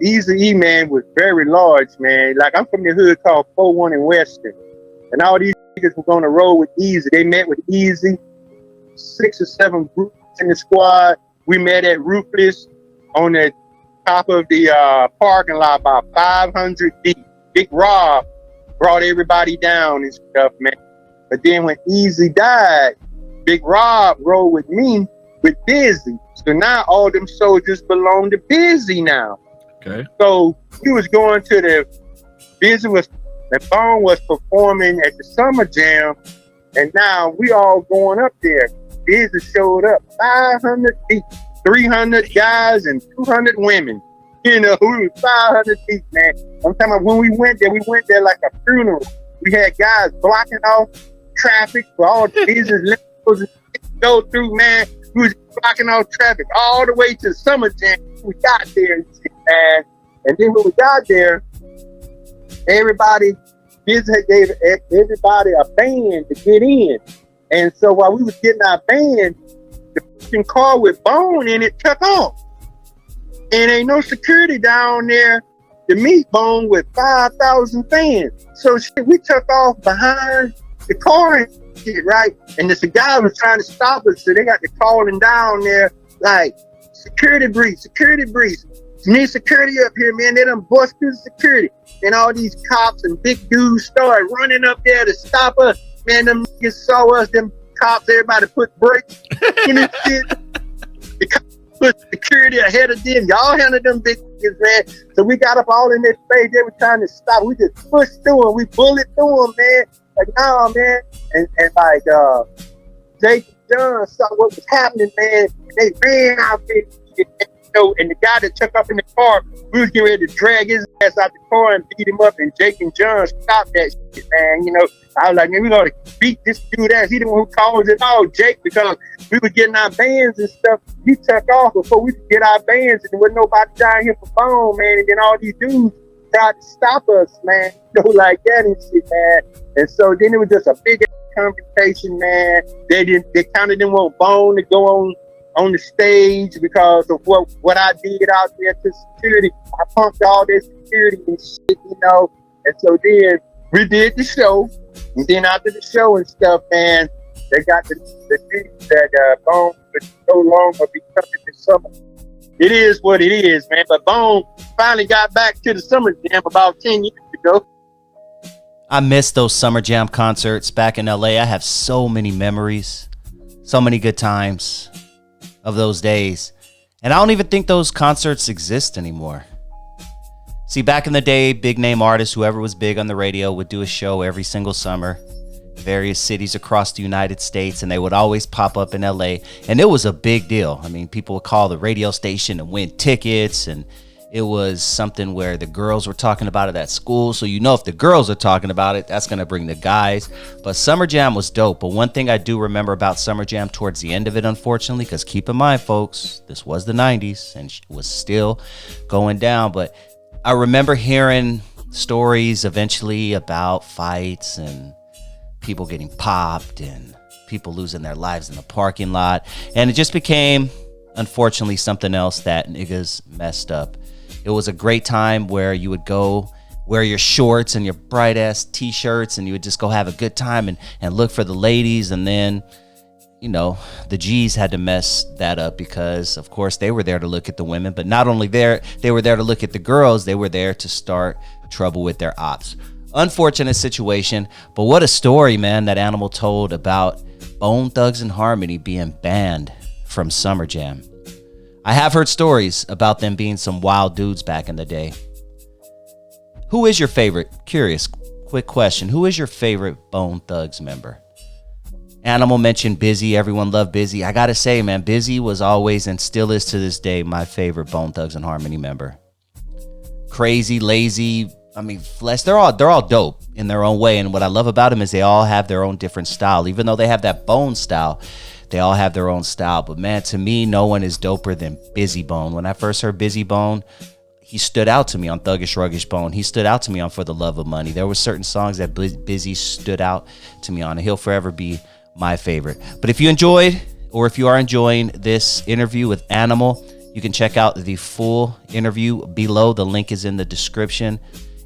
Eazy, man, was very large, man. Like, I'm from the hood called 41 in Western. And all these niggas were going to roll with Eazy. They met with Eazy, 6 or 7 groups in the squad. We met at Ruthless on the top of the parking lot, about 500 deep. Big Rob brought everybody down and stuff, man. But then when Eazy died, Big Rob rode with me with Busy. So now all them soldiers belong to Busy now. Okay. So he was going to the Bone was performing at the Summer Jam, and now we all going up there. Busy showed up, 500 deep, 300 guys and 200 women. You know, we was 500 deep, man. I'm talking about when we went there like a funeral. We had guys blocking off traffic for all the business to go through, man. We was blocking off traffic all the way to Summer Jam. We got there and shit, man. And then when we got there, everybody gave everybody a band to get in. And so while we was getting our band, the fucking car with Bone in it took off. And ain't no security down there to meet Bone with 5,000 fans. So shit, we took off behind the car and shit, right? And the guy was trying to stop us, so they got the calling down there like, security breach. Need security up here, man. They done busted security. And all these cops and big dudes started running up there to stop us. Man, them niggas saw us, them cops, everybody put brakes in this shit. The cops put security ahead of them. Y'all handled them big niggas, man. So we got up all in their face. They were trying to stop. We just pushed through them. We bullet through them, man. Like, nah, man. And like, Jake and John saw what was happening, man. They ran out there. And the guy that took up in the car, we was getting ready to drag his ass out the car and beat him up. And Jake and John stopped that shit, man. You know, I was like, man, we gotta beat this dude ass. He the one who caused it all, Jake, because we were getting our bands and stuff. He took off before we could get our bands, and there wasn't nobody down here for Bone, man. And then all these dudes tried to stop us, man. You know, like that and shit, man. And so then it was just a big confrontation, man. They kind of didn't want Bone to go on the stage because of what I did out there to security. I pumped all this security and shit, you know. And so then we did the show. And then after the show and stuff, man, they got the news that Bone would no longer be coming this summer. It is what it is, man. But Bone finally got back to the Summer Jam about 10 years ago. I miss those Summer Jam concerts back in LA. I have so many memories, so many good times of those days. And I don't even think those concerts exist anymore. See, back in the day, big name artists, whoever was big on the radio, would do a show every single summer, various cities across the United States, and they would always pop up in LA. And it was a big deal. I mean, people would call the radio station and win tickets, and it was something where the girls were talking about it at school. So you know if the girls are talking about it, that's going to bring the guys. But Summer Jam was dope. But one thing I do remember about Summer Jam towards the end of it, unfortunately, because keep in mind, folks, this was the 90s and it was still going down. But I remember hearing stories eventually about fights and people getting popped and people losing their lives in the parking lot. And it just became, unfortunately, something else that niggas messed up. It was a great time where you would go wear your shorts and your bright ass t-shirts and you would just go have a good time and look for the ladies. And then, you know, the G's had to mess that up because, of course, they were there to look at the women. But not only they were there to look at the girls, they were there to start trouble with their ops. Unfortunate situation, but what a story, man, that Animal told about Bone Thugs and Harmony being banned from Summer Jam. I have heard stories about them being some wild dudes back in the day. Who is your favorite? Curious, quick question. Who is your favorite Bone Thugs member? Animal mentioned Busy. Everyone loved Busy. I got to say, man, Busy was always and still is to this day my favorite Bone Thugs and Harmony member. Crazy, lazy, Flesh. They're all dope in their own way. And what I love about them is they all have their own different style. Even though they have that Bone style, they all have their own style. But man, to me, no one is doper than Busy Bone. When I first heard Busy Bone, he stood out to me on Thuggish Ruggish Bone. He stood out to me on For the Love of Money. There were certain songs that Busy stood out to me on, and he'll forever be my favorite. But if you enjoyed, or if you are enjoying this interview with Animal, You can check out the full interview below. The link is in the description.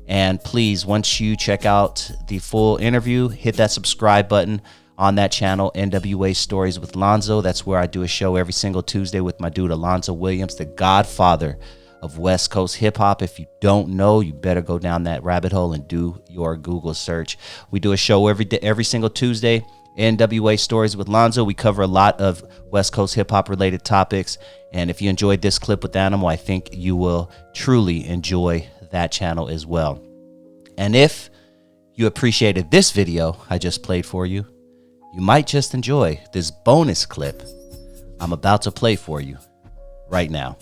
And please, once you check out the full interview, hit that subscribe button on that channel, NWA Stories with Lonzo. That's where I do a show every single Tuesday with my dude Alonzo Williams, the godfather of West Coast hip hop. If you don't know, you better go down that rabbit hole and do your Google search. We do a show every single Tuesday, NWA Stories with Lonzo. We cover a lot of West Coast hip hop related topics. And if you enjoyed this clip with Animal, I think you will truly enjoy that channel as well. And if you appreciated this video I just played for you, you might just enjoy this bonus clip I'm about to play for you right now.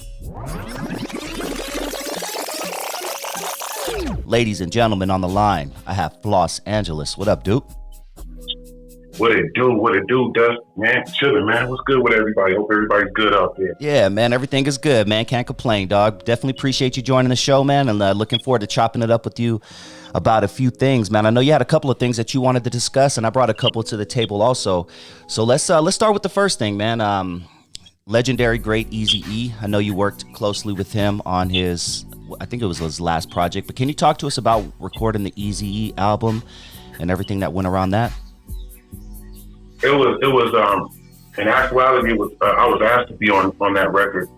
Ladies and gentlemen, on the line, I have Los Angeles. What up, dude? What it do, Dust, man? Chilling, man. What's good with everybody? Hope everybody's good out there. Yeah, man, everything is good, man. Can't complain, dog. Definitely appreciate you joining the show, man, and looking forward to chopping it up with you about a few things, man. I know you had a couple of things that you wanted to discuss, and I brought a couple to the table also. So let's start with the first thing, man. Legendary great Eazy-E. I know you worked closely with him on his, I think it was his last project, but can you talk to us about recording the Eazy-E album and everything that went around that? It was in actuality, it was I was asked to be on that record.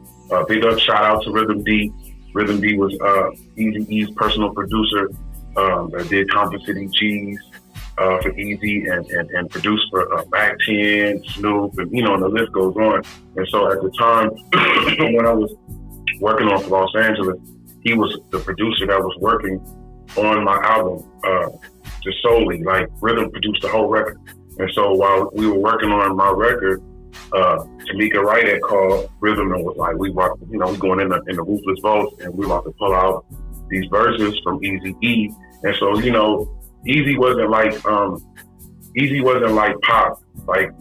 Big up shout out to Rhythm D. Rhythm D was Eazy-E's personal producer that did Compton City Cheese for Eazy and produced for Mac 10, Snoop, and and the list goes on. And so at the time when I was working on for Los Angeles, he was the producer that was working on my album just solely. Like Rhythm produced the whole record. And so while we were working on my record, Tamika Wright had called Rhythm and was like, we going in the Ruthless Vault and we about to pull out these verses from Eazy-E. And so, Eazy wasn't like Pop. Like,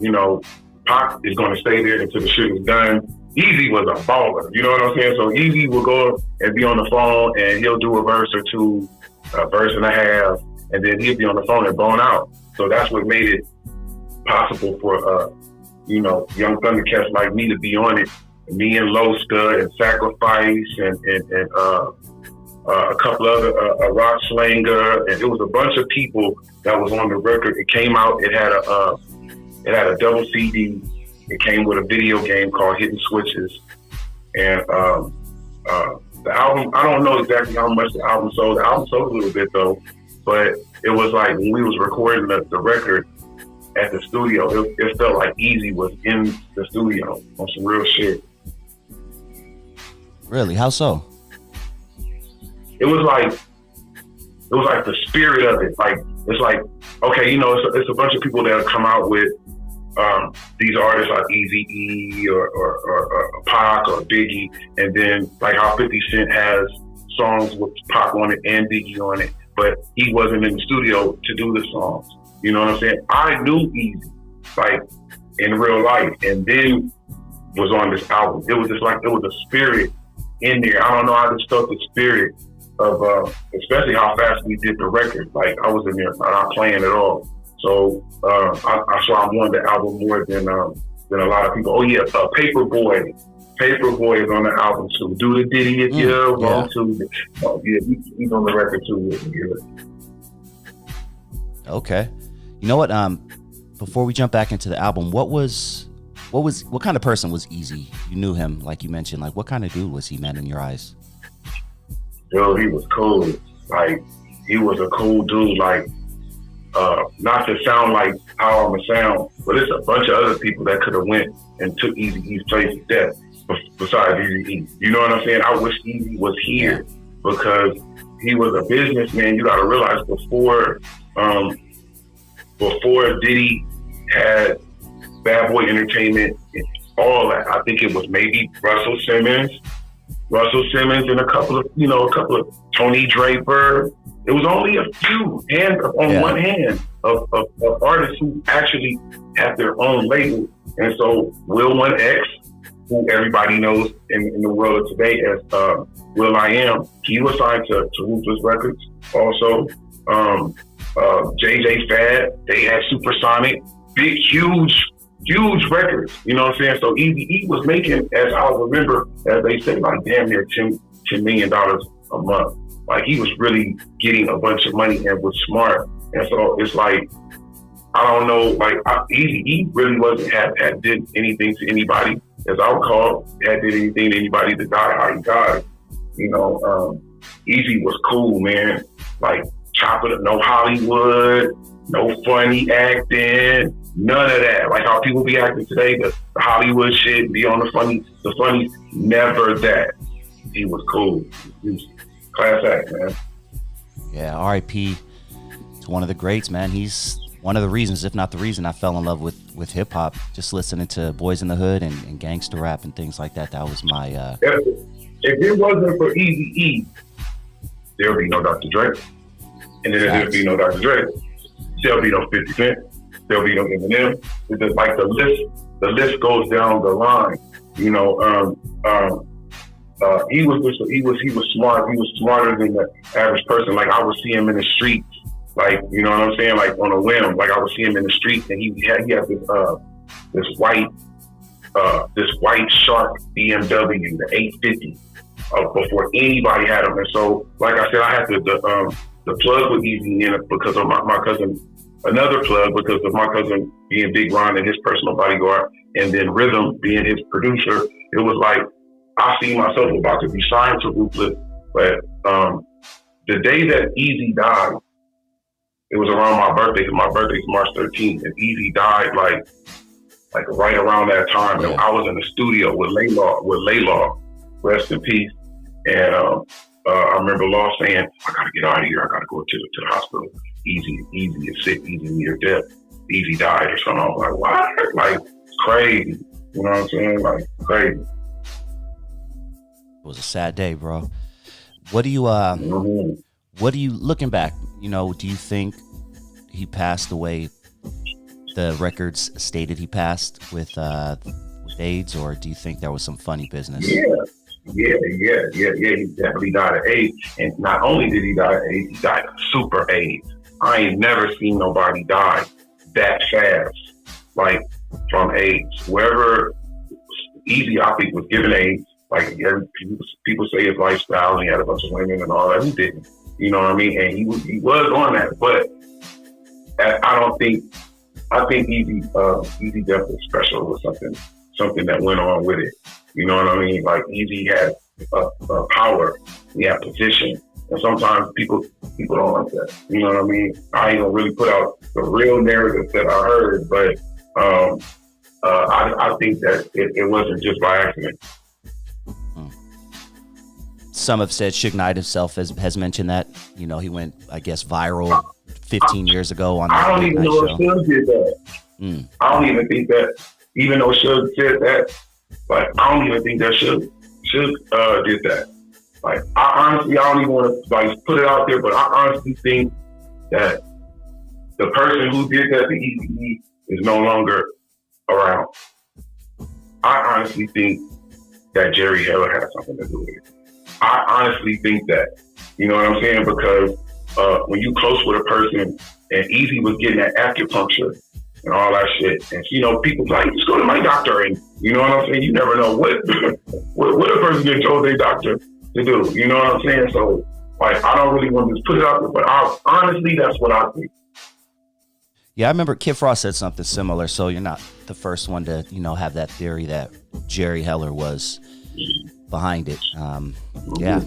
Pop is going to stay there until the shit is done. Eazy was a baller, you know what I'm saying? So Eazy will go and be on the phone and he'll do a verse or two, a verse and a half, and then he'll be on the phone and bone out. So that's what made it possible for young Thundercats like me to be on it. Me and Loska and Sacrifice and a couple other Rock Slanger, and it was a bunch of people that was on the record. It came out. It had a double CD. It came with a video game called Hidden Switches, and the album. I don't know exactly how much the album sold. The album sold a little bit though, but it was like when we was recording the record at the studio, it felt like Eazy was in the studio on some real shit. Really? How so? It was like the spirit of it. Like, it's like, okay, it's a bunch of people that have come out with these artists like Eazy-E or Pac or Biggie, and then like how 50 Cent has songs with Pac on it and Biggie on it, but he wasn't in the studio to do the songs. You know what I'm saying? I knew Eazy, like, in real life, and then was on this album. It was just like, it was a spirit in there. I don't know, I just felt the spirit of, especially how fast we did the record. Like, I was in there not playing at all. So, I wanted the album more than a lot of people. Oh yeah, Paperboy is on the album too. Do the Diddy if you want to. Oh, yeah, he's on the record too. Yeah. Okay. You know what? Before we jump back into the album, what kind of person was Eazy? You knew him, like you mentioned. Like, what kind of dude was he, man, in your eyes? Yo, he was cool. Like, he was a cool dude. Like, not to sound like how I'ma sound, but it's a bunch of other people that could have went and took Eazy-E's place of death besides Eazy-E. You know what I'm saying? I wish Eazy was here because he was a businessman. You got to realize before Diddy had Bad Boy Entertainment and all that, I think it was maybe Russell Simmons and a couple of Tony Draper. It was only a few hands on one hand of artists who actually have their own label. And so Will 1X, who everybody knows in the world of today as Will I Am, he was signed to Ruthless Records. Also, JJ Fad, they had Supersonic, big, huge huge records. You know what I'm saying? So Eazy was making, as I remember, as they say, like damn near $10 million a month. Like he was really getting a bunch of money and was smart. And so it's like, I don't know, like Eazy, he really wasn't had did anything to anybody, as I recall, had did anything to anybody to die how he died. You know, Eazy was cool, man. Like chopping up, no Hollywood, no funny acting, none of that. Like how people be acting today, the Hollywood shit, be on the funny, never that. He was cool. He was class act, man. Yeah, R.I.P. to one of the greats, man. He's one of the reasons, if not the reason, I fell in love with hip hop. Just listening to Boys in the Hood and gangster rap and things like that. That was my. If it wasn't for Eazy-E, there'll be no Dr. Dre. And then there'll be no Dr. Dre. There'll be no 50 Cent. There'll be no Eminem. It's just like the list goes down the line. You know, he was smart. He was smarter than the average person. Like I would see him in the streets, like, you know what I'm saying? Like on a whim, like I would see him in the streets and he had this white Shark BMW, the 850, before anybody had them. And so, like I said, I had the plug with Eazy in it because of my cousin, another plug because of my cousin being Big Ron and his personal bodyguard, and then Rhythm being his producer. It was like, I see myself about to be signed to Ruthless, but the day that Eazy died, it was around my birthday, because my birthday's March 13th, and Eazy died like right around that time. And I was in the studio with Laylaw, rest in peace. And I remember Law saying, I gotta get out of here, I gotta go to the hospital. Eazy is sick, Eazy near death. Eazy died or something. I was like, what? Like, crazy. You know what I'm saying? Like, crazy. It was a sad day, bro. What do you looking back, you know, do you think he passed away, the records stated he passed with AIDS, or do you think there was some funny business? Yeah. He definitely died of AIDS. And not only did he die of AIDS, he died of super AIDS. I ain't never seen nobody die that fast, like from AIDS. Whoever Eazy, I think, was given AIDS. Like people say his lifestyle, he had a bunch of women and all that. He didn't, you know what I mean? And he was on that, but I think Eazy Death was special with something that went on with it. You know what I mean? Like Eazy had power, he had position, and sometimes people don't like that. You know what I mean? I ain't gonna really put out the real narrative that I heard, but I think that it wasn't just by accident. Some have said Suge Knight himself has mentioned that, you know, he went, I guess, viral 15 years ago on I don't even know if Suge did that. I don't even think that, even though Suge said that, like, I don't even think that Suge did that. Like, I don't even want to, like, put it out there, but I honestly think that the person who did that to Eazy is no longer around. I honestly think that Jerry Heller had something to do with it. I honestly think that, you know what I'm saying? Because when you close with a person, and Eazy was getting that acupuncture and all that shit, and you know, people like, just go to my doctor, and you know what I'm saying? You never know what a person gets told their doctor to do. You know what I'm saying? So, like, I don't really want to just put it out there, but honestly, that's what I think. Yeah, I remember Kid Frost said something similar, so you're not the first one to, you know, have that theory that Jerry Heller was behind it. Yeah,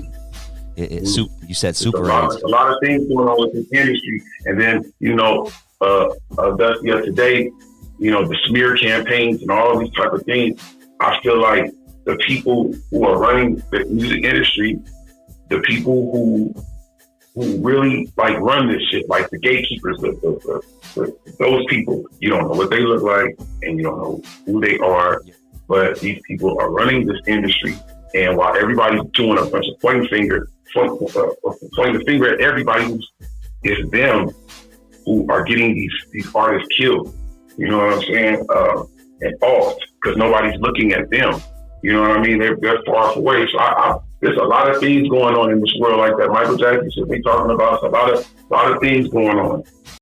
you said super AIDS. A lot of things going on with this industry, and then, you know, today, you know, the smear campaigns and all these type of things. I feel like the people who are running the music industry, the people who really like run this shit, like the gatekeepers, those people, you don't know what they look like and you don't know who they are, but these people are running this industry. And while everybody's doing a bunch of pointing the finger at everybody, it's them who are getting these artists killed. You know what I'm saying? And off, because nobody's looking at them. You know what I mean? They're far away. So there's a lot of things going on in this world like that. Michael Jackson should be talking about. A lot of things going on.